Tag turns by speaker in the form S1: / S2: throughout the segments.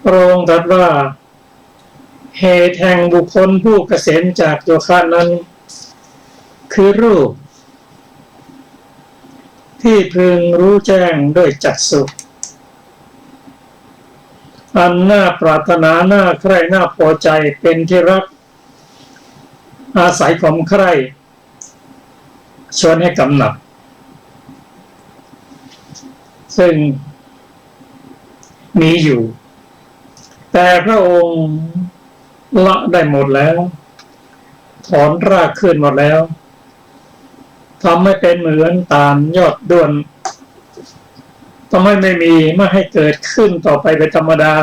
S1: พระองค์ตรัสว่าเหตุแห่งบุคคลผู้เกษมจากโยคะนั้นคือรูปที่พึงรู้แจ้งด้วยจักษุอันน่าปรารถนาน่าใคร่น่าพอใจเป็นที่รักอาศัยความใคร่ชวนให้กำหนัดซึ่งมีอยู่แต่พระองค์ละได้หมดแล้วถอนรากขึ้นหมดแล้วทำให้เป็นเหมือนตาลยอดด้วนทำให้ไม่มีไม่ให้เกิดขึ้นต่อไปเป็นธรรมดา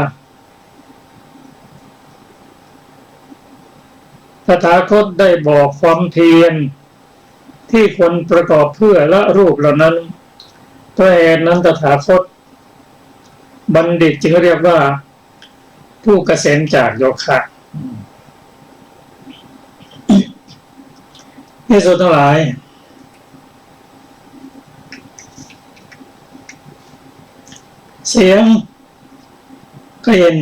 S1: ตถาคตได้บอกความเพียรที่ควรประกอบเพื่อละรูปเหล่านั้นเพราะเหตุนั้นตถาคตบัณฑิตจึงเรียกว่าผู้เกษมจากโยคะที่สุดทั้งหลายเสียงกลิ่น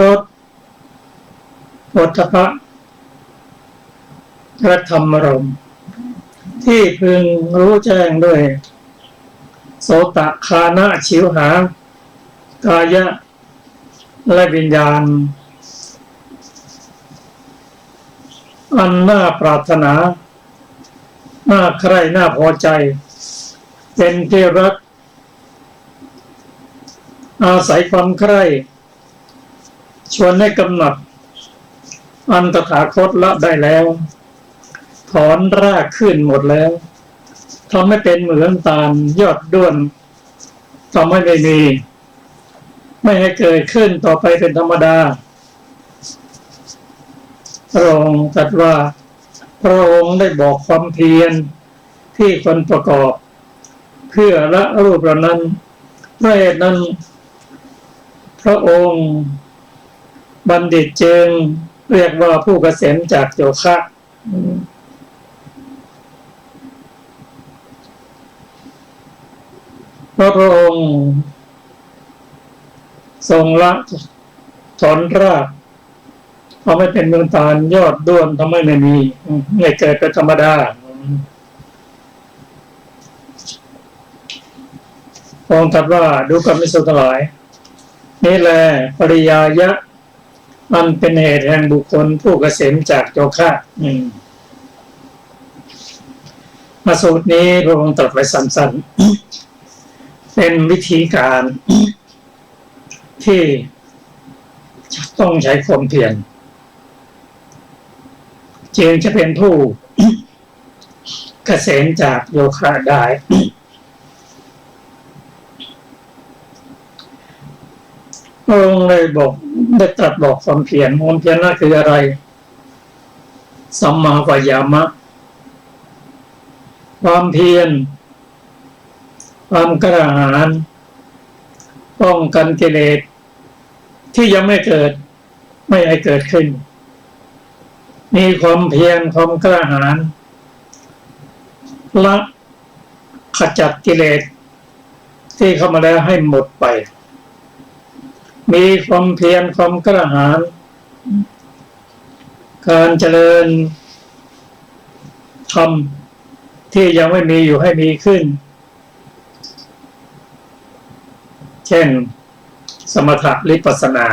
S1: รสโผฏฐัพพะและธรรมารมณ์ที่พึงรู้แจ้งด้วยโสตคานะชิวหากายะและวิญญาณอันน่าปรารถนาน่าใคร่น่าพอใจเป็นที่รักอาศัยความใคร่ชวนให้กำหนัดอันตถาคตละได้แล้วถอนรากขึ้นหมดแล้วทำให้เป็นเหมือนตาลยอดด้วนทำให้ไม่มีไม่ให้เกิดขึ้นต่อไปเป็นธรรมดาพระองค์ตรัสว่าพระองค์ได้บอกความเพียรที่ควรประกอบเพื่อละรูปเหล่านั้นด้วยเหตุนั้นพระองค์บัณฑิตจึงเรียกว่าผู้เกษมจากโยคะเพราะพระองค์ทรงละถอนรากทำให้เป็นเมืองตาลยอดด้วนทำให้ไม่มีไม่เกิดเป็นธรรมดาองค์ตรัสว่าดูก่อนภิกษุทั้งหลายนี่แหละปริยายะมันเป็นเหตุแห่งบุคคลผู้เกษมจากโยคะมาสูตรนี้พระองค์ตรัสไว้สั้นๆเป็นวิธีการที่ต้องใช้ความเพียรจึงจะเป็นผู้เกษมจากโยคะได้พระองค์ได้ตรัสบอกความเพียรนั่นคืออะไรสัมมาวายามะความเพียรความกระหายป้องกันกิเลสที่ยังไม่เกิดไม่ให้เกิดขึ้นมีความเพียรความกระหายละขจัดกิเลสที่เข้ามาแล้วให้หมดไปมีความเพียรความกระหายการเจริญธรรมที่ยังไม่มีอยู่ให้มีขึ้นเช่นสมถะวิปัสสนา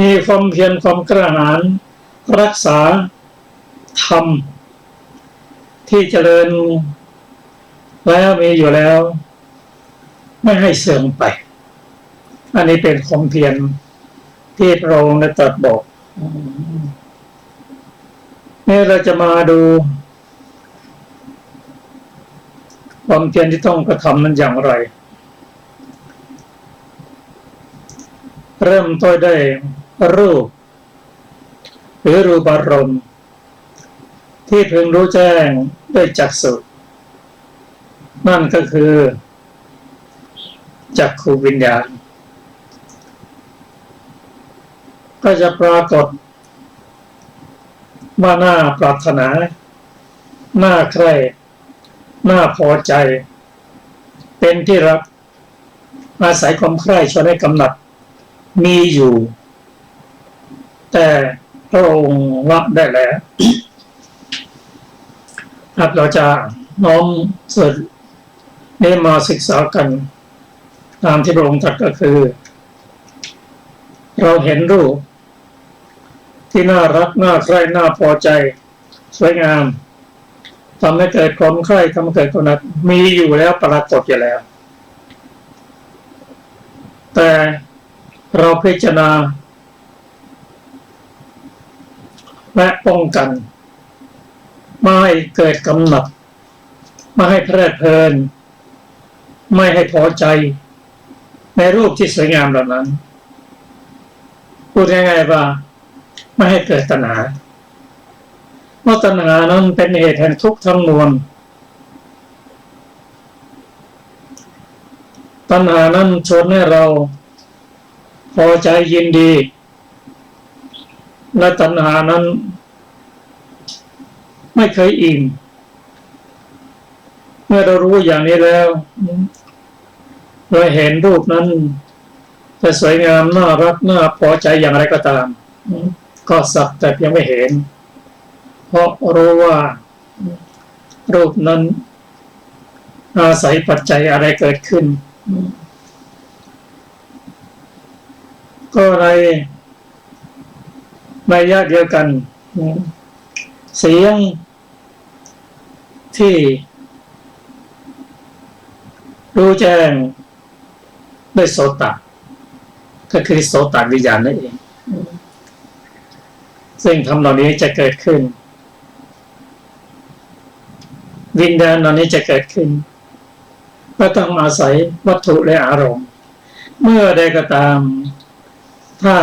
S1: มีความเพียรความกระหายรักษาธรรมที่เจริญแล้วมีอยู่แล้วไม่ให้เสื่อมไปอันนี้เป็นความเพียรที่พระองค์ได้ตรัสบอกนี่เราจะมาดูความเพียรที่ต้องกระทำนั้นอย่างไรเริ่มต้นได้รูปหรือรูปารมณ์ที่พึงรู้แจ้งด้วยจักษุนั่นก็คือจักขุวิญญาณก็จะปรากฏว่าน่าปรารถนาน่าใคร่น่าพอใจ เป็นที่รักอาศัยความใคร่ชวนให้กำหนัดมีอยู่ แต่พระองค์ละได้แล้วครับเราจะน้อมส่วนนี้มาศึกษากันตามที่พระองค์ตรัสก็คือเราเห็นรูปที่น่ารักน่าใคร่น่าพอใจสวยงามทำให้เกิดความใคร่ทำให้เกิดความนัดมีอยู่แล้วปรากฏอยู่แล้วแต่เราพิจารณาและป้องกันไม่ให้เกิดกำหนัดไม่ให้เพลิดเพลินไม่ให้พอใจในรูปที่สวยงามเหล่านั้นพูดง่ายๆว่าไม่ให้เกิดตัณหาเพราะตัณหานั้นเป็นเหตุแห่งทุกข์ทั้งมวลตัณหานั้นชวนให้เราพอใจยินดีและตัณหานั้นไม่เคยอิ่มเมื่อเรารู้อย่างนี้แล้วเราเห็นรูปนั้นจะสวยงามน่ารักน่าพอใจอย่างไรก็ตามก็สักแต่เพียงไม่เห็นเพราะรู้ว่ารูปนั้นอาศัยปัจจัยอะไรเกิดขึ้นก็ในนัยยะเดียวกันเสียงที่รู้แจ้งด้วยโสตก็คือโสตวิญญาณนั่นเองซึ่งธรรมเหล่านี้จะเกิดขึ้นวิญญาณเหล่านี้จะเกิดขึ้นก็ต้องอาศัยวัตถุและอารมณ์เมื่อใดก็ตามถ้า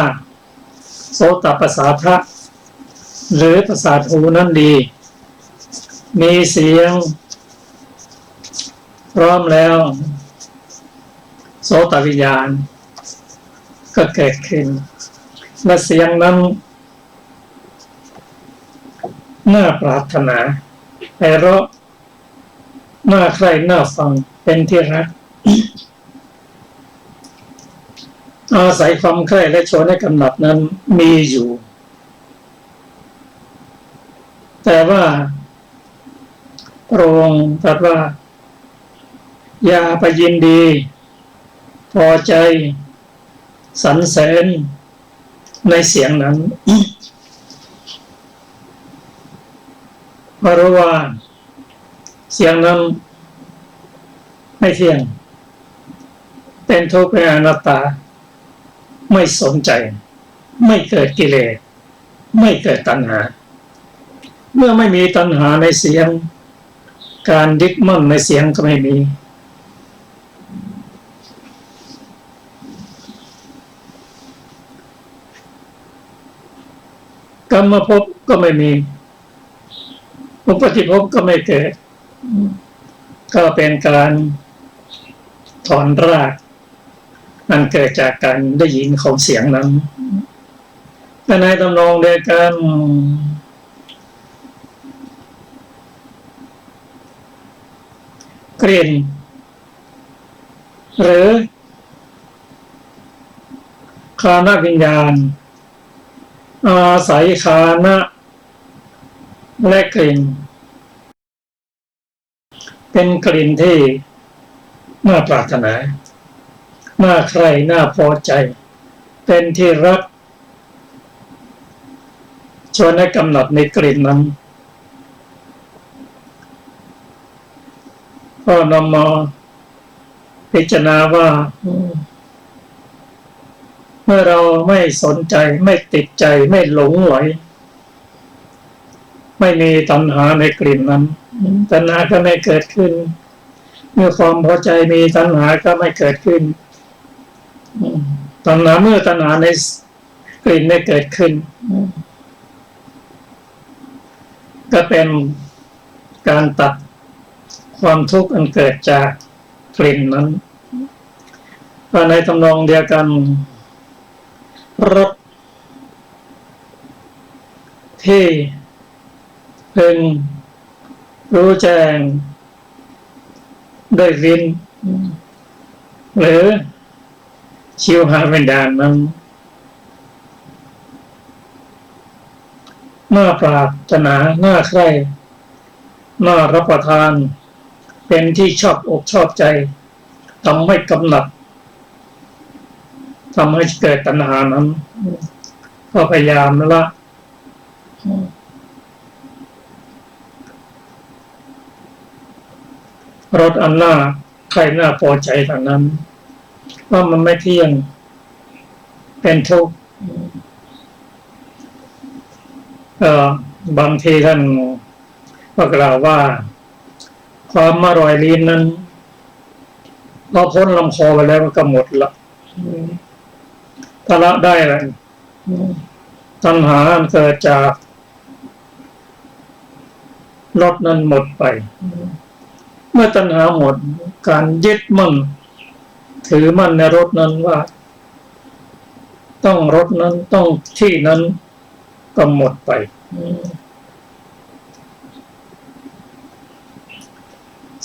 S1: โสตประสาทะหรือประสาทหูนั้นดีมีเสียงพร้อมแล้วโสตวิญญาณก็เกิดขึ้นและเสียงนั้นน่าปรารถนาไพเราะน่าใคร่น่าฟังเป็นที่รักอาศัยความใคร่และชวนให้กำหนัดนั้นมีอยู่แต่ว่าพระองค์ตรัสว่าอย่าไปยินดีพอใจสรรเสริญในเสียงนั้นเพราะว่าเสียงนั้นไม่เที่ยงเป็นทุกข์เป็นอนัตตาไม่สนใจไม่เกิดกิเลสไม่เกิดตัณหาเมื่อไม่มีตัณหาในเสียงการยึดมั่นในเสียงก็ไม่มีกรรมภพก็ไม่มีอุปาทิภพก็ไม่เกิดก็เป็นการถอนรากมันเกิดจากการได้ยินของเสียงนั้นแต่ในตำนองเดียวกันกลิ่นหรือคานะวิญญาณอาศัยคานะและกลิ่นเป็นกลิ่นที่น่าปรารถนาน่าใคร่น่าพอใจเป็นที่รักชวนให้กำหนดในกลิ่นนั้นก็นำมาพิจารณาว่าเมื่อเราไม่สนใจไม่ติดใจไม่หลงไหลไม่มีตัณหาในกลิ่นนั้นตัณหาก็ไม่เกิดขึ้นเมื่อความพอใจมีตัณหาก็ไม่เกิดขึ้นตัณหาเมื่อตัณหาในกลิ่นไม่เกิดขึ้นก็เป็นการตัดความทุกข์อันเกิดจากกลิ่นนั้นก็ในทำนองเดียวกันรสที่พึงรู้แจ้งด้วยลิ้น หรือชิวหาวิญญาณนั้นน่าปรารถนาน่าใคร่น่ารับประทานเป็นที่ชอบอกชอบใจทำให้กำหนัดทำให้เกิดตัณหานั้นก็พยายามละรสอันน่าใครน่าพอใจทางนั้นว่ามันไม่เที่ยงเป็นทุกข์บางทีท่านก็กล่าวว่าความอร่อยลิ้นนั้นพอพ้นลำคอไปแล้วก็หมดละถ้าละได้เลยตัณหาเกิดจากรสนั้นหมดไปเมื่อตัณหาหมดการยึดมั่นถือมั่นในรสนั้นว่าต้องรสนั้นต้องที่นั้นก็หมดไป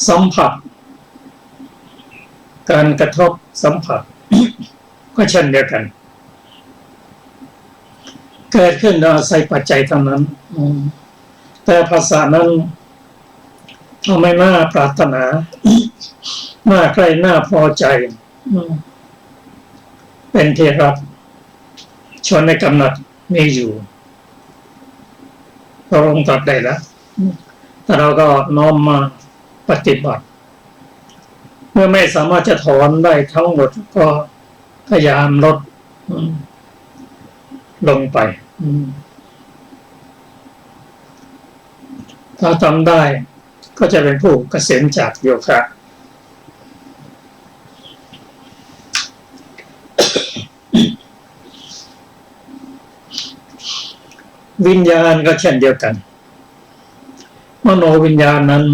S1: สัมผัสการกระทบสัมผัสก็เช่นเดียวกันเกิดขึ้นโดยอาศัยปัจจัยทั้งนั้นแต่ภาษานั้นทำให้น่าปรารถนาน่าใคร่น่าพอใจเป็นที่รักชวนในกำหนัดมีอยู่พระองค์ตรัสได้แล้วแต่เราก็น้อมมาปฏิบัติเมื่อไม่สามารถจะถอนได้ทั้งหมดก็พยายามลดลงไปถ้าทำได้ก็จะเป็นผู้เกษมจากโยคะ วิญญาณก็เช่นเดียวกันมโนวิญญาณนั้น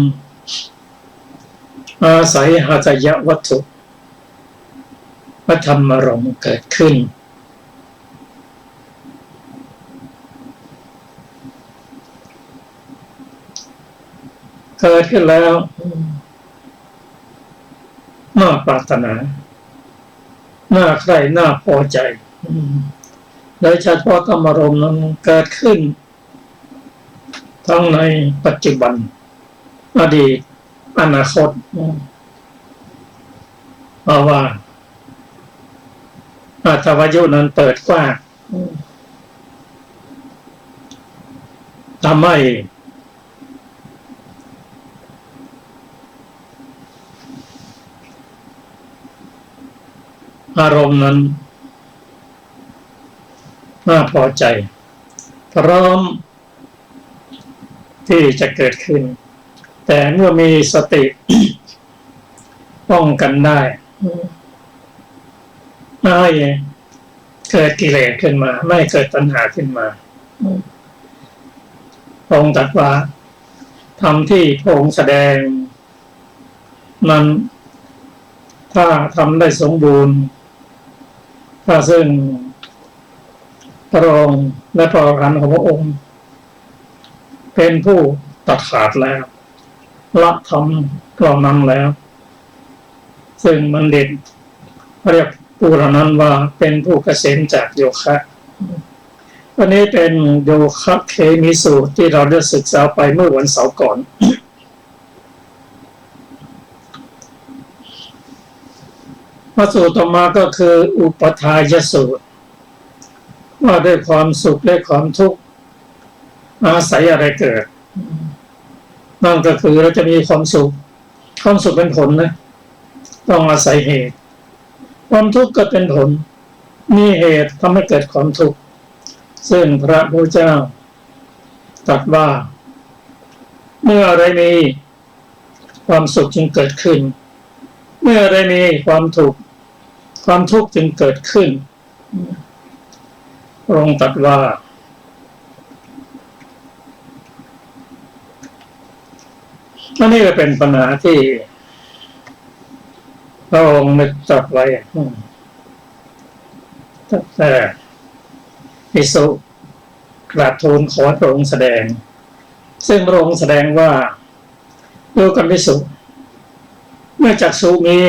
S1: อาศัยหัตถยวัตถุพระธรรมารมณ์เกิดขึ้นแล้วน่าปรารถนาน่าใคร่น่าพอใจโดยเฉพาะธรรมารมณ์นั้นเกิดขึ้นทั้งในปัจจุบันอดีตอนาคตเพราะว่าอัตวายุนั้นเปิดกว้างทำให้อารมณ์นั้นน่าพอใจพร้อมที่จะเกิดขึ้นแต่เมื่อมีสติ ป้องกันได้ไม่ให้เกิดกิเลสขึ้นมาไม่เกิดตัณหาขึ้นมาพระองค์ตรัสว่าธรรมที่พระองค์แสดงนั้นถ้าทำได้สมบูรณ์ถ้าซึ่งพระองค์และพระอรหันต์ของพระองค์เป็นผู้ตัดขาดแล้วละธรรมเหล่านั้นแล้วซึ่งบัณฑิตเรียกผู้เหล่านั้นว่าเป็นผู้เกษมจากโยคะวันนี้เป็นโยคะเคมิสูตรที่เราได้ศึกษาไปเมื่อวันเสาร์ก่อนมาสูตรต่อมาก็คืออุปทายสูตรว่าด้วยความสุขและความทุกข์อาศัยอะไรเกิดนั่นก็คือเราจะมีความสุขเป็นผลนะต้องอาศัยเหตุความทุกข์ก็เป็นผลมีเหตุทำให้เกิดความทุกข์ซึ่งพระพุทธเจ้าตรัสว่าเมื่ออะไรมีความสุขจึงเกิดขึ้นเมื่ออะไรมีความทุกข์จึงเกิดขึ้นพระองค์ตรัสว่าอันนี้ก็เป็นปัญหาที่พระองค์ได้ตรัสไว้แต่ภิกษุกราบทูลขอพระองค์แสดงซึ่งพระองค์แสดงว่าดูกันภิกษุ เมื่อจักษุมี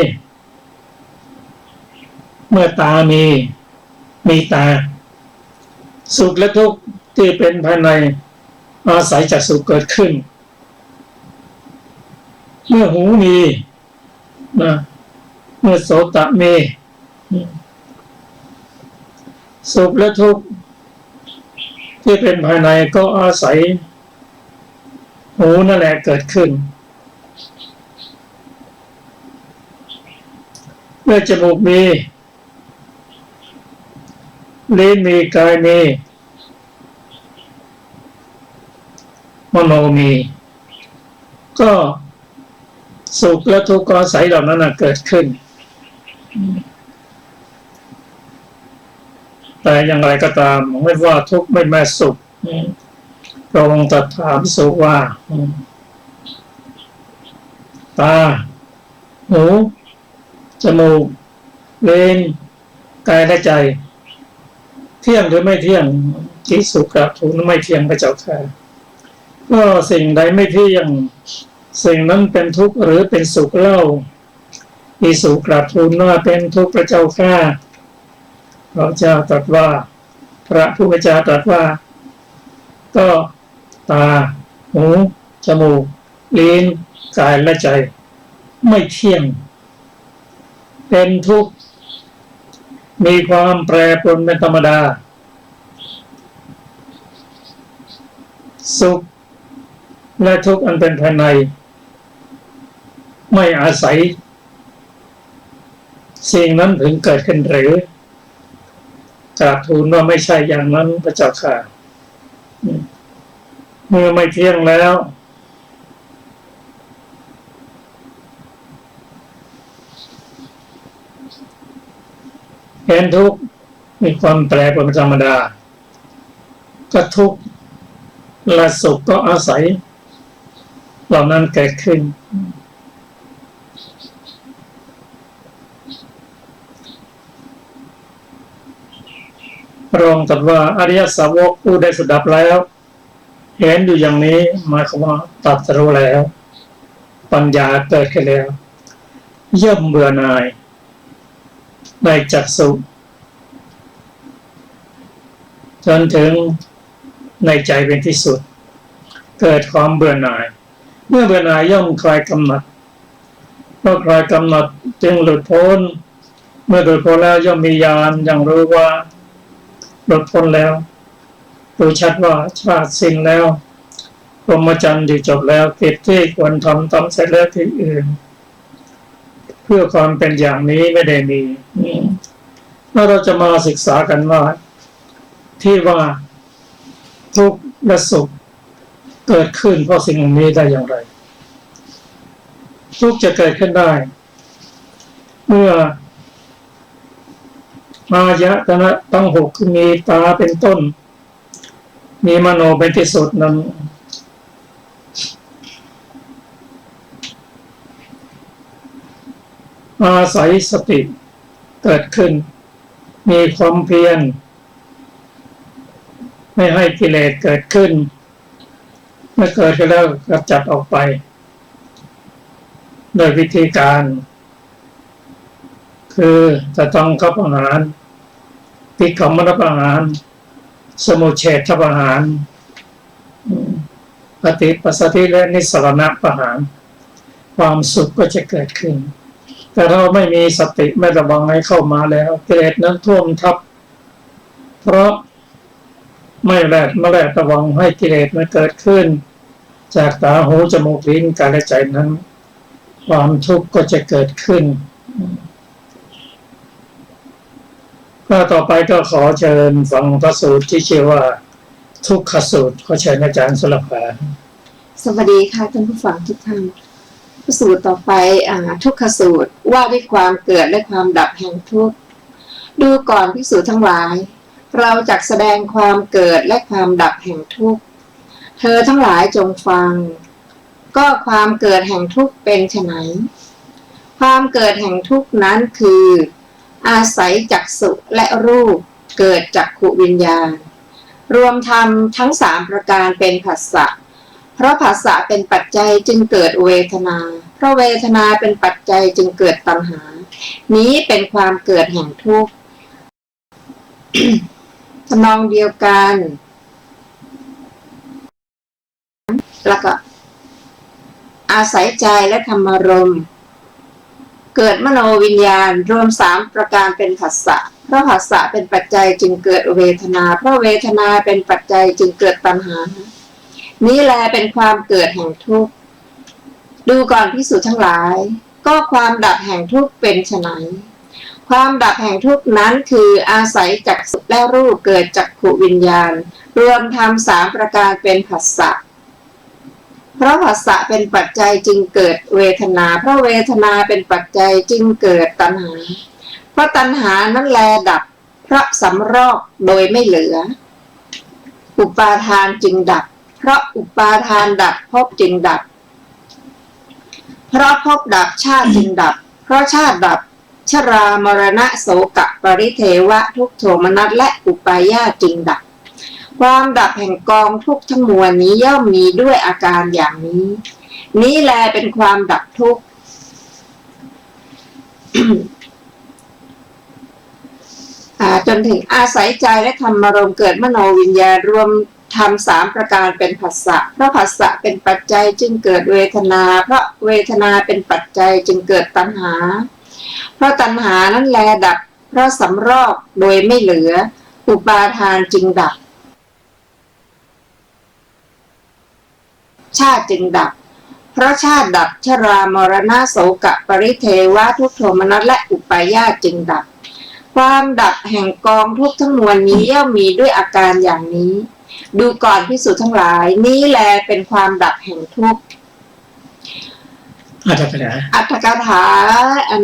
S1: เมื่อตามีตาสุขและทุกข์ที่เป็นภายในอาศัยจักษุเกิดขึ้นเมื่อหูมีนะเมื่อโสตมีสุขและทุกข์ที่เป็นภายในก็อาศัยหูนั่นแหละเกิดขึ้นเมื่อจมูกมีลิ้นมีกายมีมโนมีก็สุขและทุกข์ก็อาศัยเหล่านั้นเกิดขึ้นแต่อย่างไรก็ตามไม่ว่าทุกข์ไม่แม้สุขพระองค์ตรัสถามภิกษุว่าตาหูจมูกลิ้นกายและใจเที่ยงหรือไม่เที่ยงภิกษุกราบทูลไม่เที่ยงพระเจ้าค่ะก็สิ่งใดไม่เที่ยงสิ่งนั้นเป็นทุกข์หรือเป็นสุขเล่าภิกษุกราบทูลว่าเป็นทุกข์พระเจ้าค่ะพระเจ้าตรัสว่าพระผู้เป็นเจ้าตรัสว่าก็ตาหูจมูกลิ้นกายและใจไม่เที่ยงเป็นทุกข์มีความแปรปรวนเป็นธรรมดาสุขและทุกข์อันเป็นภายในไม่อาศัยสิ่งนั้นถึงเกิดขึ้นหรือกราบทูลว่าไม่ใช่อย่างนั้นพระเจ้าค่ะเมื่อไม่เที่ยงแล้วเห็นทุกข์มีความแปรปรวนเป็นธรรมดาก็ทุกข์และสุขก็อาศัยเหล่านั้นเกิดขึ้นพระองค์ตรัสว่าอริยสาวกผู้ได้สดับแล้วเห็นอยู่อย่างนี้หมายความว่าตรัสรู้แล้วปัญญาเกิดขึ้นแล้วย่อมเบื่อหน่ายในจักษุจนถึงในใจเป็นที่สุดเกิดความเบื่อหน่ายเมื่อเบื่อหน่ายย่อมคลายกำหนัดเมื่อคลายกำหนัดจึงหลุดพ้นเมื่อหลุดพ้นแล้วย่อมมีญาณอย่างรู้ว่าหลุดพ้นแล้วรู้ชัดว่าชาติสิ้นแล้วพรหมจรรย์อยู่จบแล้วกิจที่ควรทำเสร็จแล้วที่อื่นเพื่อความเป็นอย่างนี้ไม่ได้มีแล้วเราจะมาศึกษากันว่าที่ว่าทุกข์และสุขเกิดขึ้นเพราะสิ่งนี้ได้อย่างไรทุกข์จะเกิดขึ้นได้เมื่ออายตนะตั้งหกคือมีตาเป็นต้นมีมโนเป็นที่สุดนั้นอาศัยสติเกิดขึ้นมีความเพียรไม่ให้กิเลสเกิดขึ้นเมื่อเกิดขึ้นแล้วกำจัดออกไปโดยวิธีการคือจะต้องเข้าประหารปิกขมประหารสมุเฉทประหารปฏิปัสสติและนิสสรณประหารความสุขก็จะเกิดขึ้นแต่เราไม่มีสติไม่ระวังให้เข้ามาแล้วกิเลสนั้นท่วมทับเพราะไม่แลระวังให้กิเลสมันเกิดขึ้นจากตาหูจมูกลิ้นกายและใจนั้นความทุกข์ก็จะเกิดขึ้นก็ต่อไปก็ขอเชิญฟังพระสูตรที่ชื่อว่าทุกขสูตรขอเชิญอาจารย์สุรภา
S2: สวัสดีค่ะท่านผู้ฟังทุกท่านพระสูตรต่อไปทุกขสูตรว่าด้วยความเกิดและความดับแห่งทุกข์ดูก่อนภิกษุทั้งหลายเราจักแสดงความเกิดและความดับแห่งทุกข์เธอทั้งหลายจงฟังก็ความเกิดแห่งทุกข์เป็นไฉนความเกิดแห่งทุกข์นั้นคืออาศัยจักษุและรูปเกิดจักขุวิญญาณรวมธรรมทั้ง3ประการเป็นผัสสะเพราะผัสสะเป็นปัจจัยจึงเกิดเวทนา ราะเวทนาเป็นปัจจัยจึงเกิดตัณหานี้เป็นความเกิดแห่งทุกข์ ทำนองเดียวกันแล้วก็อาศัยใจและธรรมารมณ์เกิดมโนวิญญาณรวม3ประการเป็นผัสสะเพราะผัสสะเป็นปัจจัยจึงเกิดเวทนาเพราะเวทนาเป็นปัจจัยจึงเกิดตัณหานี้แลเป็นความเกิดแห่งทุกข์ดูก่อนภิกษุทั้งหลายก็ความดับแห่งทุกข์เป็นไฉนความดับแห่งทุกข์นั้นคืออาศัยจักษุและรูปเกิดจักขุวิญญาณรวมทำ3ประการเป็นผัสสะเพราะผัสสะเป็นปัจจัยจึงเกิดเวทนาเพราะเวทนาเป็นปัจจัยจึงเกิดตัณหาเพราะตัณหานั้นแลดับเพราะสำรอกโดยไม่เหลืออุปาทานจึงดับเพราะอุปาทานดับภพจึงดับเพราะภพดับชาติจึงดับเพราะชาติดับชรามรณะโสกะปริเทวะทุกโทมนัสและอุปาญาตจึงดับความดับแห่งกองทุกข์ทั้งมวลนี้ย่อมมีด้วยอาการอย่างนี้นี้แลเป็นความดับทุกข์ จนถึงอาศัยใจและธรรมารมณ์เกิดมโนวิญญาณรวมทำ3ประการเป็นผัสสะเพราะผัสสะเป็นปัจจัยจึงเกิดเวทนาเพราะเวทนาเป็นปัจจัยจึงเกิดตัณหาเพราะตัณหานั้นแลดับเพราะสำรอกโดยไม่เหลืออุปาทานจึงดับชาติจึงดับเพราะชาติดับชรามรณะโสกะปริเทวะทุกโทมนัสและอุปาญาตจึงดับความดับแห่งกองทุกข์ทั้งมวลนี้ย่อมมีด้วยอาการอย่างนี้ดูก่อนภิกษุทั้งหลายนี้แลเป็นความดับแห่งทุกข์อัตถกถา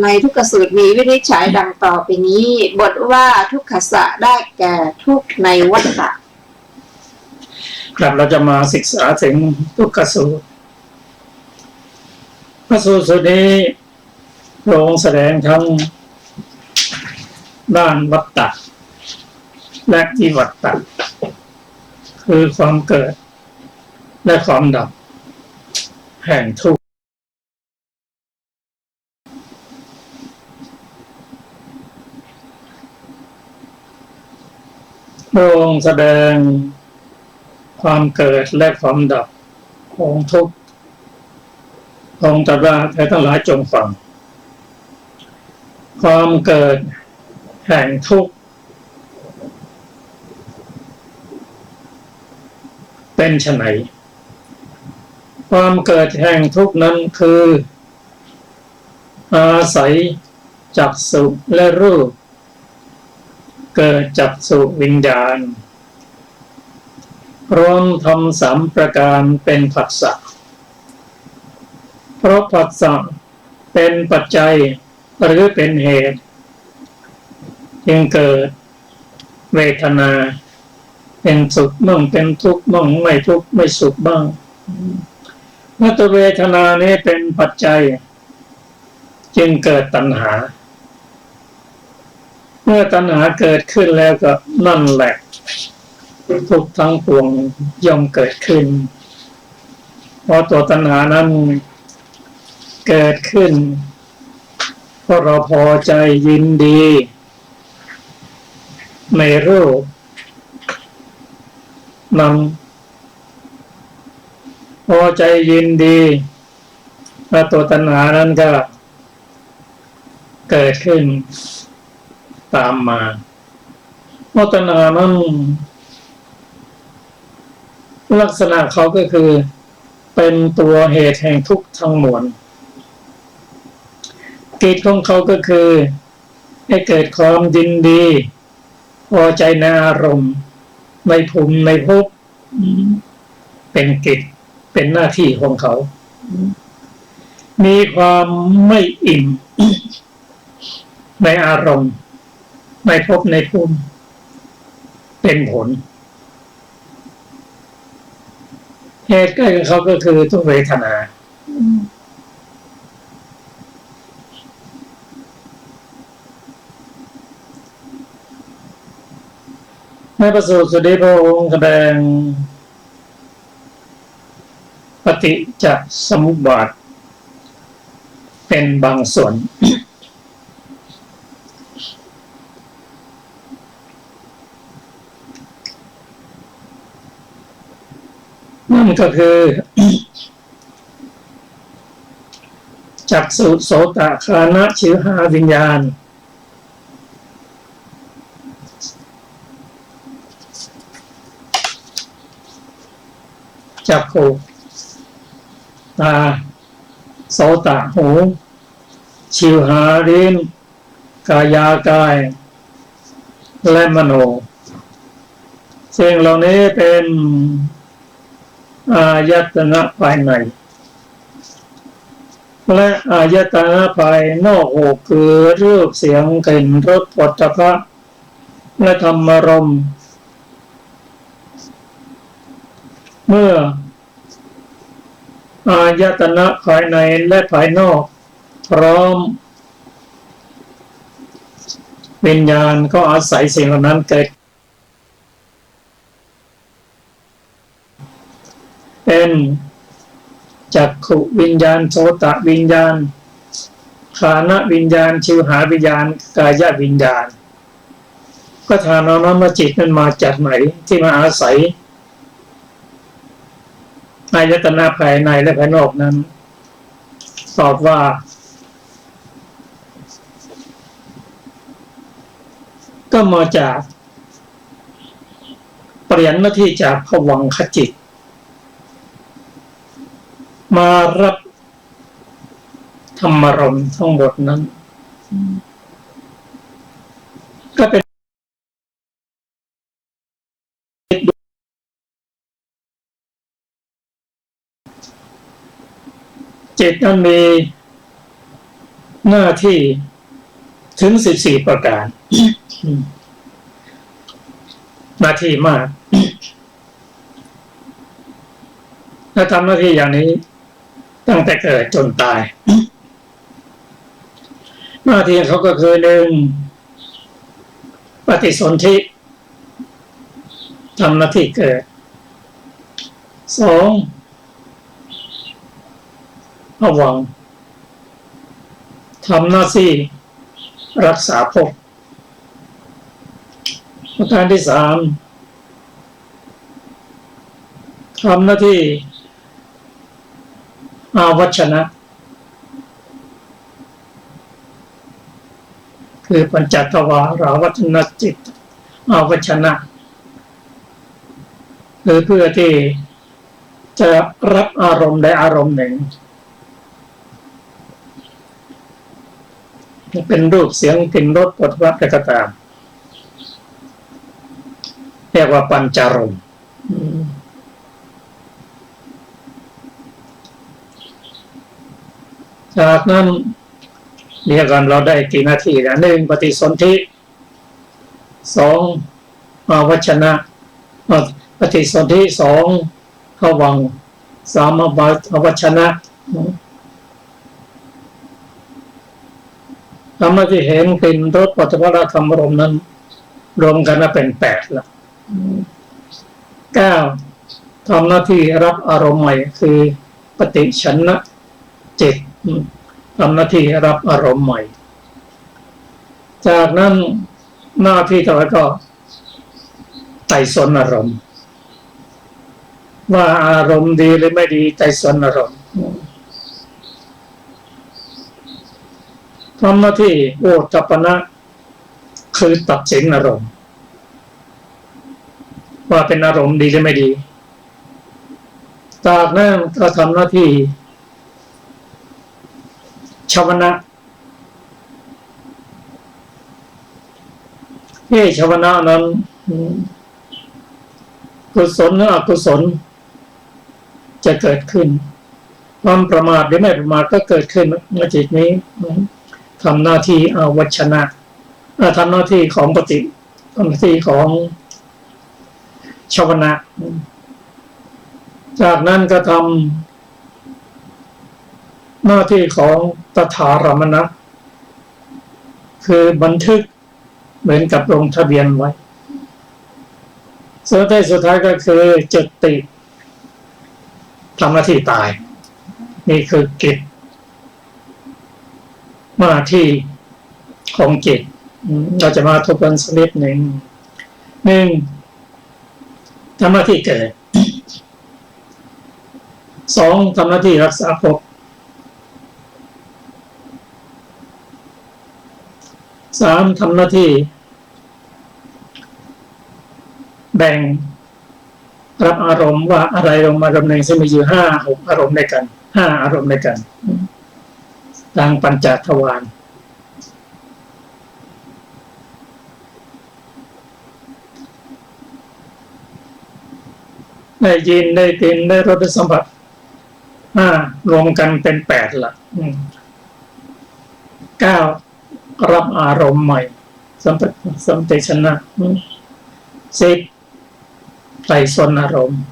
S2: ในทุกขสูตรมีวินิจฉัยดังต่อไปนี้บทว่าทุกขสะได้แก่ทุกข์ในวัฏฏะ
S1: ครับเราจะมาศึกษาถึงทุกขสูตรพระสูตรนี้พระองค์แสดงทั้งด้านวัฏฏะและวิวัฏฏะคือความเกิดและความดับแห่งทุกข์พระองค์แสดงความเกิดและความดับของทุกข์องค์ตรัสว่าเธอทั้งหลายจงฟังความเกิดแห่งทุกข์เป็นไฉนความเกิดแห่งทุกข์นั้นคืออาศัยจักษุและรูปเกิดจักษุวิญญาณรวมทำ3ประการเป็นผัสสะเพราะผัสสะเป็นปัจจัยหรือเป็นเหตุจึงเกิดเวทนาเป็นสุขบ้างเป็นทุกข์บ้างไม่ทุกข์ไม่สุขบ้างเมื่อตัวเวทนานี้เป็นปัจจัยจึงเกิดตัณหาเมื่อตัณหาเกิดขึ้นแล้วก็นั่นแหละทุกข์ทั้งปวงย่อมเกิดขึ้นเพราะตัวตัณหานั้นเกิดขึ้นเพราะเราพอใจยินดีในรูปนั้นพอใจยินดีและตัวตัณหานั้นก็เกิดขึ้นตามมาเพราะตัณหานั้นลักษณะเขาก็คือเป็นตัวเหตุแห่งทุกข์ทั้งมวลกิจของเขาก็คือให้เกิดความยินดีพอใจในอารมณ์ในภูมิในภพเป็นกิจเป็นหน้าที่ของเขามีความไม่อิ่มในอารมณ์ในภพในภูมิเป็นผลเหตุใกล้ของเขาก็คือทุกเวทนาในพระสูตรนี้พระองค์แสดงปฏิจจสมุปบาท เป็นบางส่วนนั่นก็คือจักษุโสตคานะชิวหาวิญญาณจักขุตาโสตหูชิวหาลิ้นกายากายและมโนสิ่งเหล่านี้เป็นอายตนะภายในและอายตนะภายนอกคือรูปเสียงกลิ่นรสโผฏฐัพพะและธรรมารมณ์เมื่ออายตนะภายในและภายนอกพร้อมวิญญาณก็อาศัยสิ่งเหล่านั้นเกิดเป็นจักขุวิญญาณโสตวิญญาณฆานวิญญาณชิวหาวิญญาณกายวิญญาณก็ถามน้องว่าจิตมันมาจากไหนที่มาอาศัยอายตนะภายในและภายนอกนั้นตอบว่าก็มาจากเปลี่ยนหน้าที่จากภวังคจิตมารับธรรมารมณ์ทั้งหมดนั้นก็เป็นจิตนั้นมีหน้าที่ถึง14ประการหน้าที่มากถ้าทำหน้าที่อย่างนี้ตั้งแต่เกิดจนตายหน้าที่เขาก็คือ1ปฏิสนธิทำหน้าที่เกิด2ภวังค์ทำหน้าที่รักษาภพประการที่3ทำหน้าที่อาวัชนะคือปัญจทวาราวัฒนจิตอาวัชนะคือเพื่อที่จะรับอารมณ์ใดอารมณ์หนึ่งเป็นรูปเสียงกลิ่นรสโผฏฐัพพะก็ตามเรียกว่าปัญจารมณ์จากนั้นเรียกกันเราได้กี่นาทีนะ1ปฏิสนธิ2อาวัชนะปฏิสนธิ2ภวังค์3อาวัชนะทำหน้าที่เห็นกลิ่นรสโผฏฐัพพะธรรมารมณ์นั้นรวมกันเป็น8ละ9ทำหน้าที่รับอารมณ์ใหม่คือปฏิฉันนะจิตทำหน้าที่รับอารมณ์ใหม่จากนั้นหน้าที่ต่อไปก็ไต่สนอารมณ์ว่าอารมณ์ดีหรือไม่ดีไต่สนอารมณ์ทำหน้าที่โอตตัปปนะคือตัดสินอารมณ์ว่าเป็นอารมณ์ดีหรือไม่ดีจากนั้นก็ทำหน้าที่ชวนะชวนะนั้นกุศลหรืออกุศลจะเกิดขึ้นความประมาทหรือไม่ประมาทก็เกิดขึ้นในจิตนี้ทำหน้าที่อาวัชนะทำหน้าที่ของปฏิทำหน้าที่ของชวนะจากนั้นก็ทำหน้าที่ของตถารมณะคือบันทึกเหมือนกับลงทะเบียนไว้สุดท้ายก็คือจุติทำหน้าที่ตายนี่คือกิจ หน้าที่ของจิตเราจะมาทบทวนสักนิดหนึ่งทำหน้าที่เกิดสองทำหน้าที่รักษาภพสามทำหน้าที่แบ่งรับอารมณ์ว่าอะไรลงมารวมหนึ่งซึ่งมีอยู่5-6 อารมณ์ด้วยกัน5 อารมณ์ด้วยกันทางปัญจทวารได้ยินได้กลิ่นได้รสได้สัมผัสรวมกันเป็น8ละ9รับอารมณ์ใหม่สัมปชัญญะ10ไตรสนอารมณ์11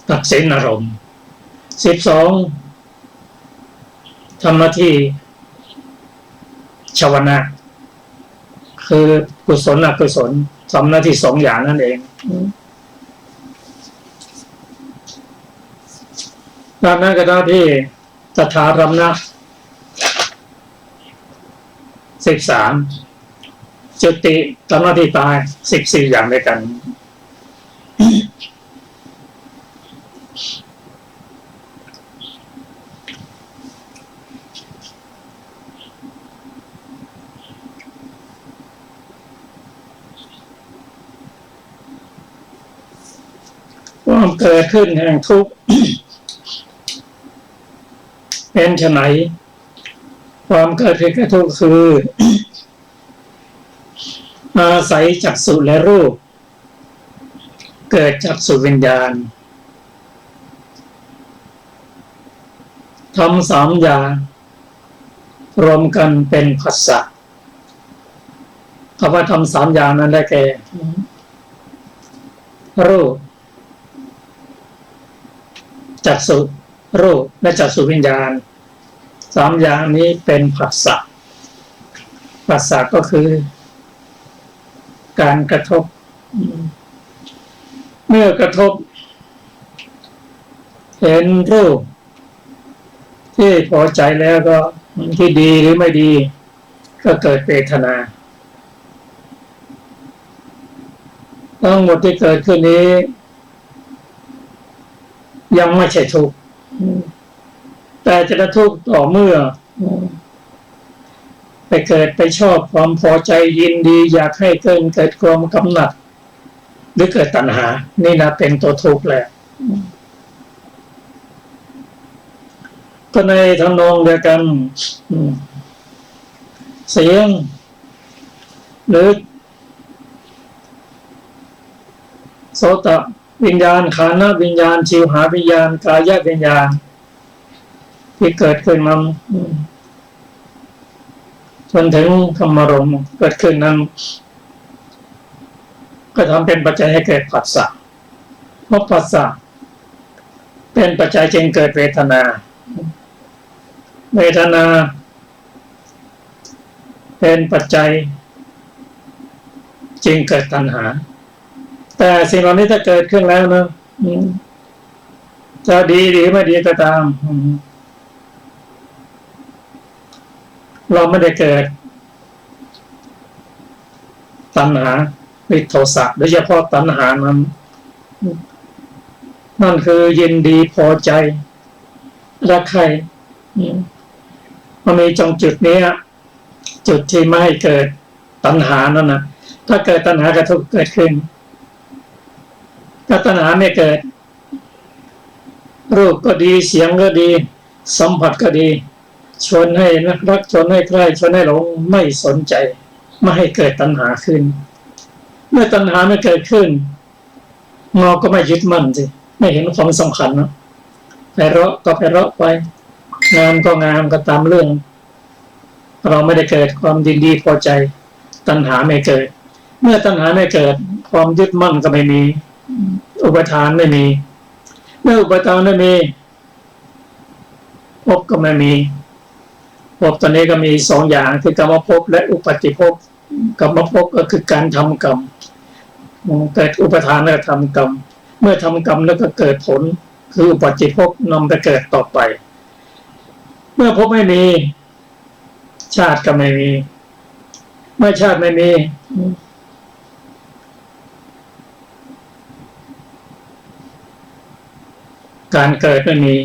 S1: ตัดสินอารมณ์12ทำหน้าที่ชวนะคือกุศลอกุศลทำหน้าที่2 อย่างนั่นเองด้านนั้นก็หน้าที่ตถารมนะ13จุติทำหน้าที่ตาย14 อย่างด้วยกันความเกิดขึ้นแห่งทุกข์เป็นไฉนความเกิดขึ้นแห่งทุกข์คืออาศัยจักษุและรูปเกิดจักษุวิญญาณทำ3 อย่างรวมกันเป็นผัสสะคำว่าทำ3 อย่างนั้นได้แก่รูปจักษุรูปและจักษุวิญญาณ3 อย่างนี้เป็นผัสสะผัสสะก็คือการกระทบเมื่อกระทบเห็นรูปที่พอใจแล้วก็ที่ดีหรือไม่ดีก็เกิดเวทนาทั้งหมดที่เกิดขึ้นนี้ยังไม่ใช่ทุกข์แต่จะทุกข์ต่อเมื่อไปเกิดไปชอบความพอใจยินดีอยากให้เกิดความกำหนัดหรือเกิดตัณหานี่นะเป็นตัวทุกข์แหละก็ในทำนองเดียวกันเสียงหรือโสตวิญญาณฆานวิญญาณชิวหาวิญญาณกายวิญญาณที่เกิดขึ้นนั้นจนถึงธรรมารมณ์เกิดขึ้นนั้นก็ทำเป็นปัจจัยให้เกิดผัสสะเพราะผัสสะเป็นปัจจัยจึงเกิดเวทนาเวทนาเป็นปัจจัยจึงเกิดตัณหาแต่สิ่งเหล่านี้ถ้าเกิดขึ้นแล้วนะจะดีหรือไม่ดีก็ตามเราไม่ได้เกิดตัณหาหรือโทสะโดยเฉพาะตัณหานั้นนั่นคือยินดีพอใจรักใครมันมีตรงจุดนี้จุดที่ไม่ให้เกิดตัณหานั่นนะถ้าเกิดตัณหากระทบเกิดขึ้นถ้าตัณหาไม่เกิดรูปก็ดีเสียงก็ดีสัมผัสก็ดีชวนให้รักชวนให้ใคร่ชวนให้หลงไม่สนใจไม่ให้เกิดตัณหาขึ้นเมื่อตัณหาไม่เกิดขึ้นเราก็ไม่ยึดมั่นสิไม่เห็นความสำคัญนะไพเราะก็ไพเราะไปงามก็งามก็ตามเรื่องเราไม่ได้เกิดความยินดีพอใจตัณหาไม่เกิดเมื่อตัณหาไม่เกิดความยึดมั่นก็ไม่มีอุปทานไม่มีเมื่ออุปทานไม่มีภพก็ไม่มีภพตอนนี้ก็มี2 อย่างคือกรรมภพและอุปัฏฐิภพกรรมภพก็คือการทำกรรม เกิดอุปทานแล้วทำกรรมเมื่อทำกรรมแล้วก็เกิดผลคืออุปาจิภพนำไปเกิดต่อไปเมื่อภพไม่มีชาติก็ไม่มีเมื่อชาติไม่มีการเกิดไม่มี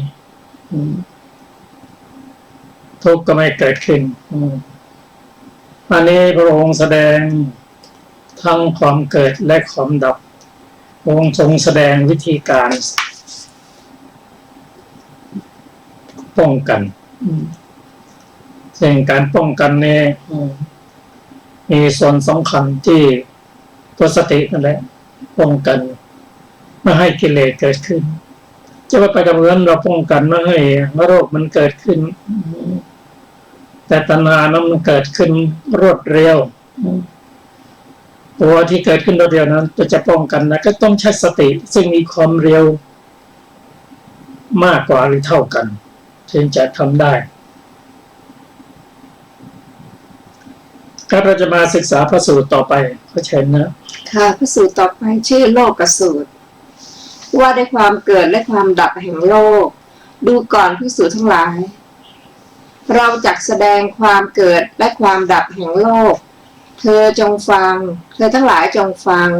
S1: ทุกข์ก็ไม่เกิดขึ้นอันนี้พระองค์แสดงทั้งความเกิดและความดับพระองค์ทรงแสดงวิธีการป้องกันซึ่งการป้องกันเนี่ยมีส่วนสำคัญที่ตัวสตินั่นแหละป้องกันไม่ให้กิเลสเกิดขึ้นจะว่าไปกับเงินเราป้องกันไม่ให้โรคมันเกิดขึ้นแต่ตัณหานั้นมันเกิดขึ้นรวดเร็วตัวที่เกิดขึ้นรวดเร็วนั้นจะป้องกันนะก็ต้องใช้สติซึ่งมีความเร็วมากกว่าหรือเท่ากันถึงจะทำได้ครับเราจะมาศึกษาพระสูตรต่อไปขอเชิญนะ
S2: ค่ะพระสูตรต่อไปชื่อโลกสูตรว่าด้วยความเกิดและความดับแห่งโลกดูก่อนภิกษุทั้งหลายเราจักแสดงความเกิดและความดับแห่งโลกเธอจงฟังเธอทั้งหลายจงฟัง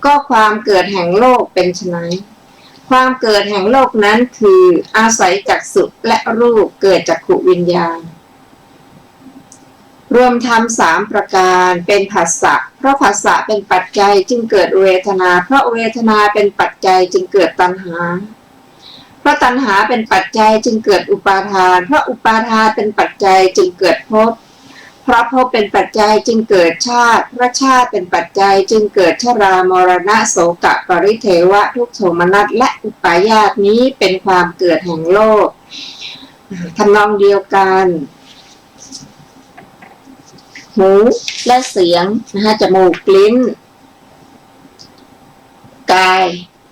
S2: ก็ความเกิดแห่งโลกเป็นไฉนความเกิดแห่งโลกนั้นคืออาศัยจักษุและรูปเกิดจักขุวิญญาณรวมธรรม3ประการเป็นผัสสะเพราะผัสสะเป็นปัจจัยจึงเกิดเวทนาเพราะเวทนาเป็นปัจจัยจึงเกิดตัณหาเพราะตัณหาเป็นปัจจัยจึงเกิดอุปาทานเพราะอุปาทานเป็นปัจจัยจึงเกิดภพเพราะภพเป็นปัจจัยจึงเกิดชาติเพราะชาติเป็นปัจจัยจึงเกิดชรามรณะโสกะปริเทวะทุกขโทมนัสและอุปาญาตนี้เป็นความเกิดแห่งโลกทำนองเดียวกันหูและเสียงนะคะจมูกลิ้นกาย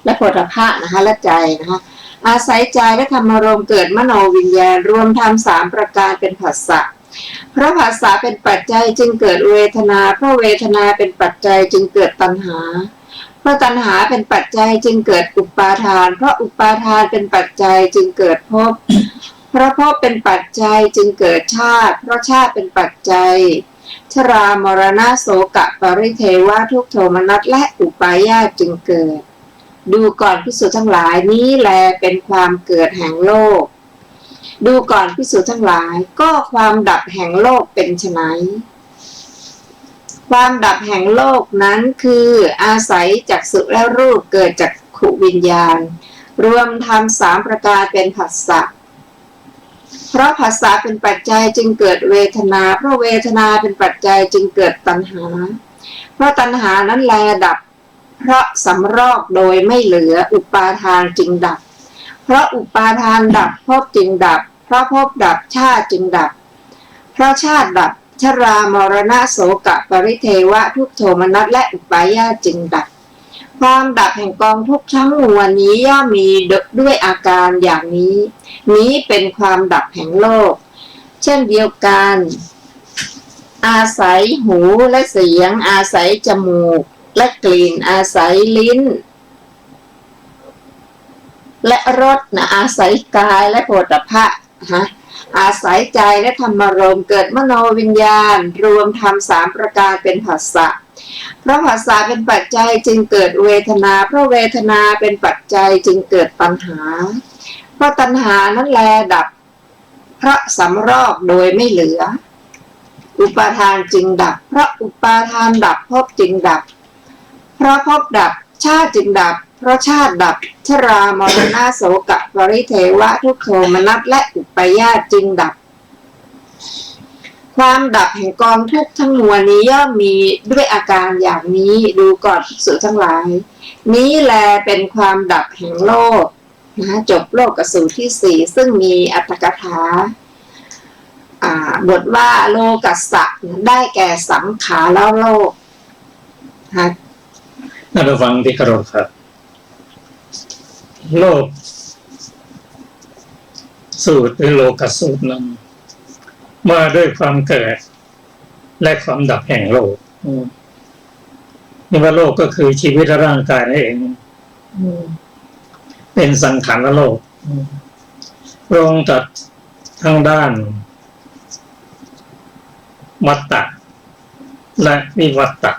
S2: และโผฏฐัพพะนะคะและใจนะคะอาศัยใจและธรรมารมณ์เกิดมโนวิญญาณรวมธรรม3ประการเป็นผัสสะเพราะผัสสะเป็นปัจจัยจึงเกิดเวทนาเพราะเวทนาเป็นปัจจัยจึงเกิดตัณหาเพราะตัณหาเป็นปัจจัยจึงเกิดอุปาทานเพราะอุปาทานเป็นปัจจัยจึงเกิดภพเพราะภพเป็นปัจจัยจึงเกิดชาติเพราะชาติเป็นปัจจัยชรามรณะโสกะปริเทวะทุกขโทมนัสและอุปาญาตจึงเกิดดูก่อนภิกษุทั้งหลายนี้แลเป็นความเกิดแห่งโลกดูก่อนภิกษุทั้งหลายก็ความดับแห่งโลกเป็นไฉนความดับแห่งโลกนั้นคืออาศัยจักษุและรูปเกิดจักขุวิญญาณรวมธรรม3ประการเป็นผัสสะเพราะผัสสะเป็นปัจจัยจึงเกิดเวทนาเพราะเวทนาเป็นปัจจัยจึงเกิดตัณหาเพราะตัณหานั้นแลดับเพราะสำรอกโดยไม่เหลืออุปาทานจึงดับเพราะอุปาทานดับภพจึงดับเพราะภพดับชาติจึงดับเพราะชาติดับชรามรณะโสกะปริเทวะทุกขโทมนัสและอุปาญาตจึงดับความดับแห่งกองทุกข์ทั้งมวลนี้ย่อมมีด้วยอาการอย่างนี้เป็นความดับแห่งโลกเช่นเดียวกันอาศัยหูและเสียงอาศัยจมูกและกลิ่นอาศัยลิ้นและรสนะอาศัยกายและโผฏฐัพพะอาศัยใจและธรรมารมณ์เกิดมโนวิญญาณรวมธรรม3ประการเป็นผัสสะเพราะผัสสะเป็นปัจจัยจึงเกิดเวทนาเพราะเวทนาเป็นปัจจัยจึงเกิดตัณหาเพราะตัณหานั้นแลดับเพราะสำรอกโดยไม่เหลืออุปาทานจึงดับเพราะอุปาทานดับภพจึงดับเพราะภพดับชาติจึงดับเพราะชาติดับชรามรณะโสกะปริเทวะทุกขโทมนัสและอุปาญาตจึงดับความดับแห่งกองทุกข์ทั้งมวลนี้ย่อมมีด้วยอาการอย่างนี้ดูก่อนภิกษุทั้งหลายนี้แลเป็นความดับแห่งโลกจบโลกสูตรที่4ซึ่งมีอรรถกถาบทว่าโลกัสสะได้แก่สังขารแล้วโลก
S1: ท่านผู้ฟังที่เคารพครับโลกสูตรหรือโลกสูตรนั้นมาด้วยความเกิดและความดับแห่งโลก นี่ว่าโลกก็คือชีวิตและร่างกายนั่นเองเป็นสังขารโลกพระองค์ตรัสทางด้านวัฏฏะและวิวัฏฏะ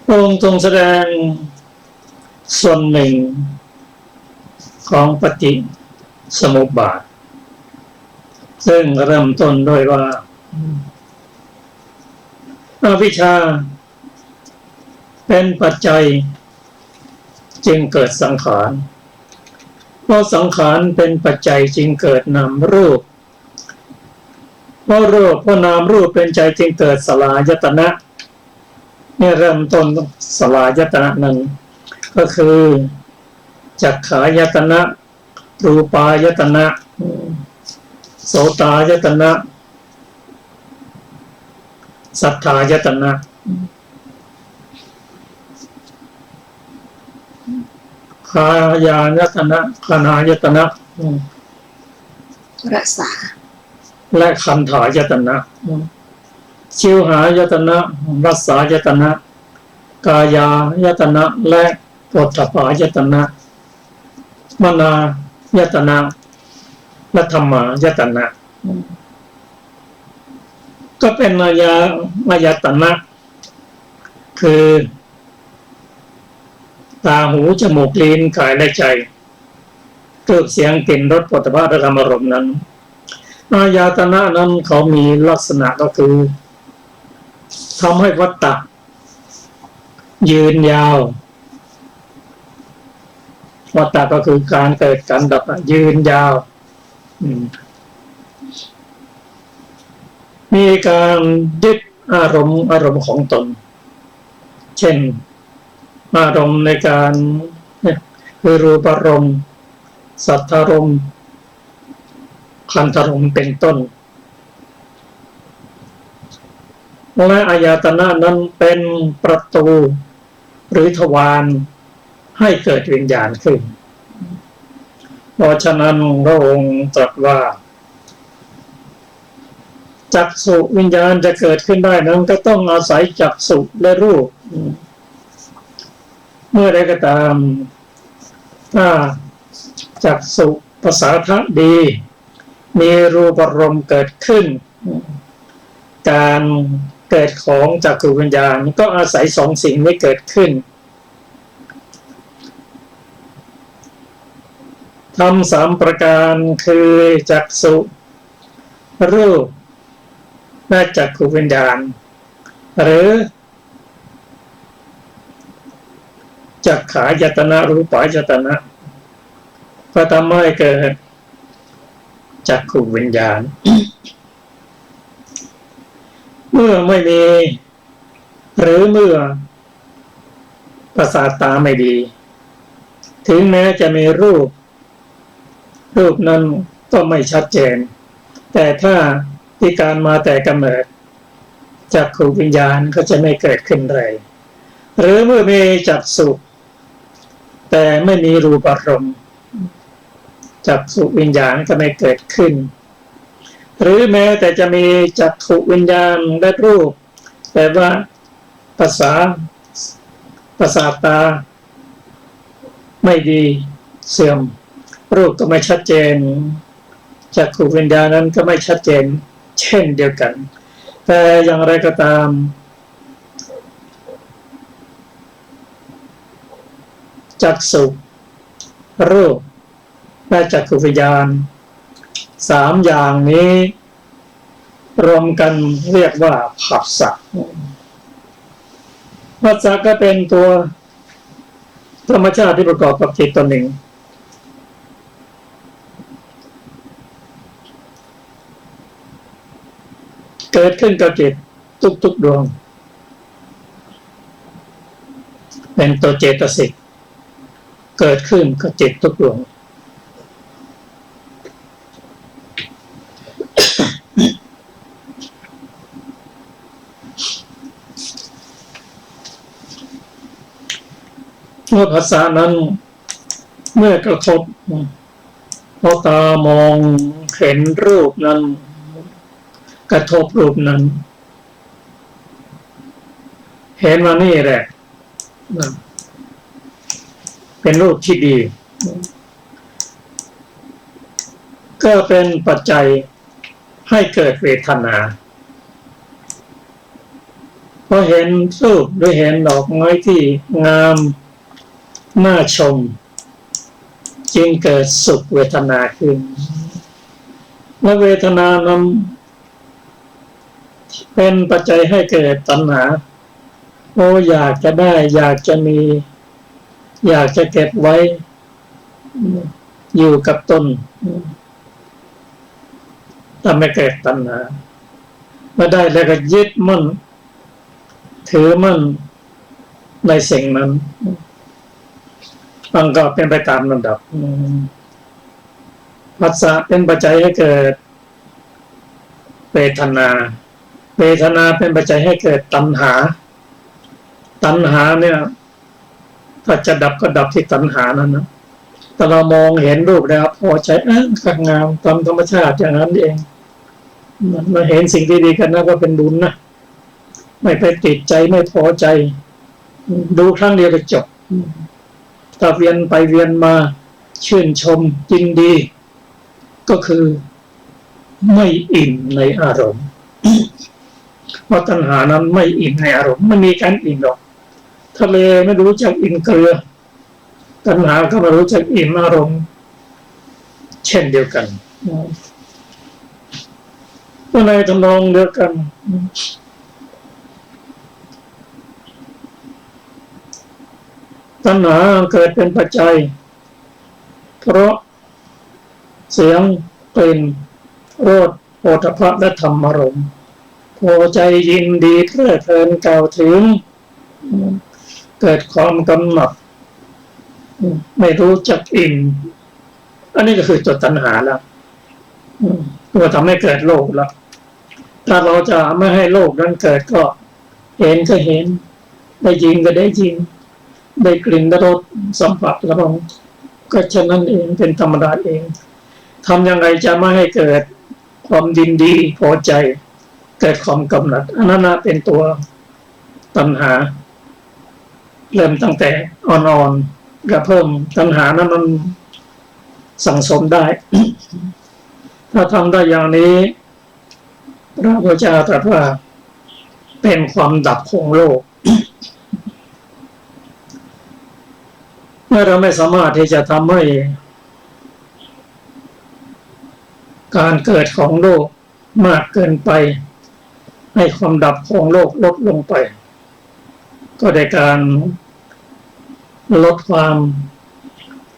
S1: พระองค์ทรงแสดงส่วนหนึ่งของปฏิสมุปบาทซึ่งเริ่มต้นด้วยว่าอวิชชาเป็นปัจจัยจึงเกิดสังขารเพราะสังขารเป็นปัจจัยจึงเกิดนามรูปเพราะรูปเพราะนามรูปเป็นใจจึงเกิดสลายตนะเนี่ยเริ่มต้นสลายตนะนั้นก็คือจักขายตนะรูปายตนะโสตายตนะสัทธายตนะคายายตนะคานายตนะ
S2: รักษา
S1: และคันธายตนะชิวหายตนะรัสสายตนะกายายตนะและโผฏฐัพพายตนะมนายตนะและธรรมายตนะก็เป็นมายตนะคือตาหูจมูกลิ้นกายและใจรูปเสียงกลิ่นรสโผฏฐัพพะและธรรมารมณ์นั้นอายตนะนั้นเขามีลักษณะก็คือทำให้วัฏฏะยืนยาววัฏฏะก็คือการเกิดการดับยืนยาวมีการยึดอารมณ์ของตนเช่นอารมณ์ในการคือรูปารมณ์สัทธารมณ์คันธารมณ์เป็นต้นและอายตนะนั้นเป็นประตูหรือทวารให้เกิดวิญญาณขึ้นเพราะฉะนั้นพระองค์ตรัสว่าจักษุวิญญาณจะเกิดขึ้นได้นั้นก็ต้องอาศัยจักษุและรูปเมื่อใดก็ตามถ้าจักษุภาษาทะดีมีรูปารมณ์เกิดขึ้นการเกิดของจักขุวิญญาณก็อาศัยสองสิ่งนี้เกิดขึ้นทำสามประการคือจักษุรูปและจักขุวิญญาณหรือจักขายตนะรูปายตนะก็ทำให้เกิดจักขุวิญญาณเมื่อไม่มีหรือเมื่อประสาทตาไม่ดีถึงแม้จะมีรูปนั้นก็ไม่ชัดเจนแต่ถ้าพิการมาแต่กำเนิดจักขุวิญญาณก็จะไม่เกิดขึ้นเลยหรือเมื่อมีจักษุแต่ไม่มีรูปารมณ์จักษุวิญญาณก็ไม่เกิดขึ้นหรือแม้แต่จะมีจักขุวิญญาณและรูปแต่ว่าประสาทตาไม่ดีเสื่อมรูปก็ไม่ชัดเจนจักขุวิญญาณนั้นก็ไม่ชัดเจนเช่นเดียวกันแต่อย่างไรก็ตามจักษุรูปและจักขุวิญญาณสามอย่างนี้รวมกันเรียกว่าผัสสะผัสสะก็เป็นตัวธรรมชาติที่ประกอบกับจิตตัวหนึ่งเกิดขึ้นกับจิตทุกดวงเป็นตัวเจตสิกเกิดขึ้นกับจิตทุกดวงเมื่อภาษานั้นเมื่อกระทบพอตามองเห็นรูปนั้นกระทบรูปนั้น เห็นว่านี่แหละเป็นรูปที่ดี ก็เป็นปัจจัยให้เกิดเวทนาพอเห็นรูปหรือเห็นดอกไม้ที่งามน่าชมจึงเกิดสุขเวทนาขึ้นและเวทนานั้นเป็นปัจจัยให้เกิดตัณหาโอ้อยากจะได้อยากจะมีอยากจะเก็บไว้อยู่กับตนทำให้เกิดตัณหาเมื่อได้แล้วก็ยึดมั่นถือมั่นในสิ่งนั้นมันก็เป็นไปตามลำดับผัสสะเป็นปัจจัยให้เกิดเวทนาเวทนาเป็นปัจจัยให้เกิดตัณหาตัณหาเนี่ยถ้าจะดับก็ดับที่ตัณหานั้นนะแต่เรามองเห็นรูปแล้วพอใจข้างงามตามธรรมชาติอย่างนั้นเองมาเห็นสิ่งดีๆกันนะก็เป็นบุญนะไม่ไปติดใจไม่พอใจดูครั้งเดียวก็จบถ้าเวียนไปเวียนมาชื่นชมยินดีก็คือไม่อิ่มในอารมณ์เพราะตัณหานั้นไม่อิ่มในอารมณ์ไม่มีการอิ่มหรอกทะเลไม่รู้จักอิ่มเกลือตัณหาก็ไม่รู้จักอิ่มอารมณ์เช่นเดียวกันก็ในทำนองเดียวกันตัณหาเกิดเป็นปัจจัยเพราะเสียงกลิ่นรสโผฏฐัพพะและธรรมารมณ์พอใจยินดีเพลิดเพลินกล่าวถึงเกิดความกำหนัดไม่รู้จักอิ่มอันนี้ก็คือตัวตัณหาแล้วก็ทำให้เกิดโลภแล้วถ้าเราจะไม่ให้โลภนั้นเกิดก็เห็นก็เห็นได้ยินก็ได้ยินได้กลิ่นได้รสสัมผัสแล้วก็ฉะนั้นเองเป็นธรรมดาเองทำยังไงจะไม่ให้เกิดความยินดีพอใจเกิดความกำหนัดอันนั้นเป็นตัวตัณหาเริ่มตั้งแต่อ่อนๆก็เพิ่มตัณหานั้นมันสั่งสมได้ ถ้าทำได้อย่างนี้พระพุทธเจ้าตรัสว่าเป็นความดับของโลก เมื่อเราไม่สามารถที่จะทำให้การเกิดของโลกมากเกินไปให้ความดับของโลกลดลงไปก็ได้การลดความ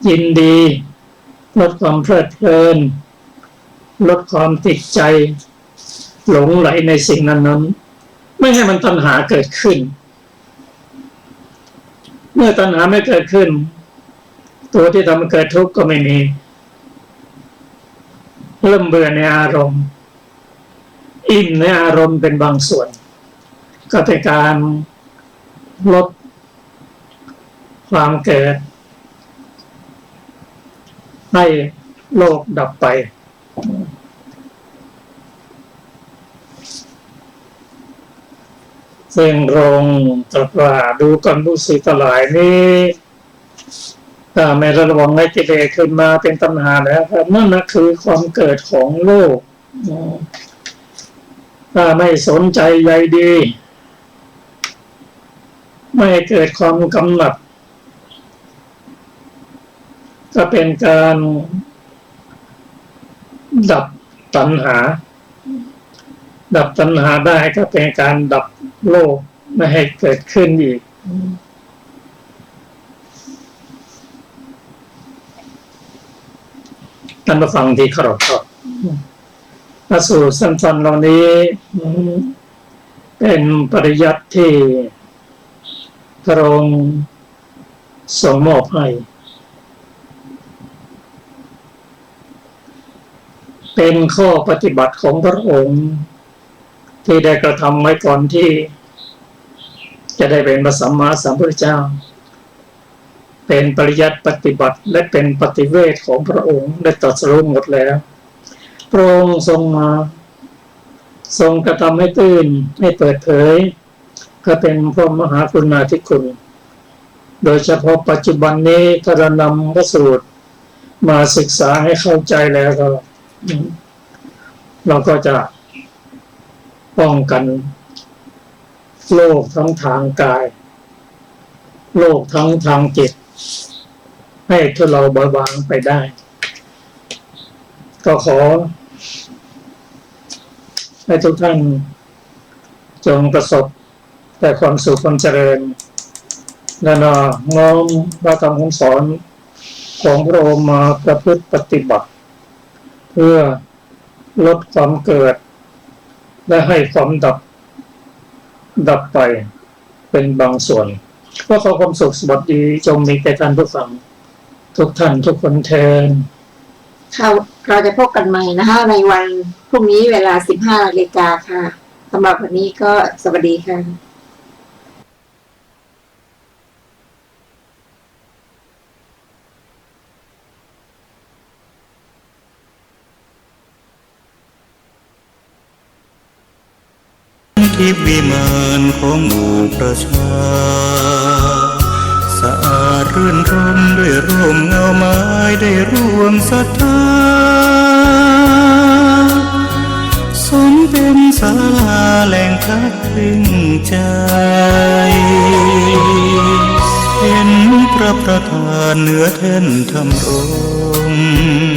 S1: ยินดีลดความเพลิดเพลินลดความติดใจหลงไหลในสิ่งนั้นๆไม่ให้มันตัณหาเกิดขึ้นเมื่อตัณหาไม่เกิดขึ้นตัวที่ทำให้เกิดทุกข์ก็ไม่มีเริ่มเบื่อในอารมณ์อิ่มในอารมณ์เป็นบางส่วนก็เป็นการลดความเกิดให้โลกดับไปซึ่งลงตรัสว่าดูก่อนผู้ศิษย์ทั้งหลายนี้ถ้าไม่ระวังให้กิเลสขึ้นมาเป็นตัณหาแล้วครับนั่นนะคือความเกิดของโลกถ้าไม่สนใจใยดีไม่เกิดความกำหนัดก็เป็นการดับตัณหาดับตัณหาได้ก็เป็นการดับโลกไม่ให้เกิดขึ้นอีกท่านผู้ฟังที่เคารพครับพระสูตรสั้นๆเหล่านี้เป็นปริยัติที่พระองค์ทรงมอบให้เป็นข้อปฏิบัติของพระองค์ที่ได้กระทำไว้ก่อนที่จะได้เป็นพระสัมมาสัมพุทธเจ้าเป็นปริยัติปฏิบัติและเป็นปฏิเวทของพระองค์ได้ตรัสรู้หมดแล้วพระองค์ทรงกระทำให้ตื่นให้เปิดเผย ก็เป็นพระมหากรุณาธิคุณโดยเฉพาะปัจจุบันนี้ถ้าเรานำพระสูตรมาศึกษาให้เข้าใจแล้วก็เราก็จะป้องกันโรคทั้งทางกายโรคทั้งทางจิตให้ทุเราเบาบางไปได้ก็ขอให้ทุกท่านจงประสบแต่ความสุขความเจริญและน้อมพระธรรมคำสอนของพระองค์มาประพฤติปฏิบัติเพื่อลดความเกิดและให้ความดับไปเป็นบางส่วนก็ขอความสุขสวัสดีจงมีแก่ท่านผู้ฟังทุกท่านทุกคนเทอญ
S2: ค่ะเราจะพบกันใหม่นะคะในวันพรุ่งนี้เวลา 15 นาฬิกาค่ะสำหรับวันนี้ก็สวัสดีค่ะ
S3: ทิพย์วิมานของหมู่ประชาสะอาดรื่นรมด้วยร่มเงาไม้ได้ร่วมศรัทธาสมเป็นศาลาแหล่งพักพิงใจเห็นพระประธานเหนือแท่นธรรมรงค์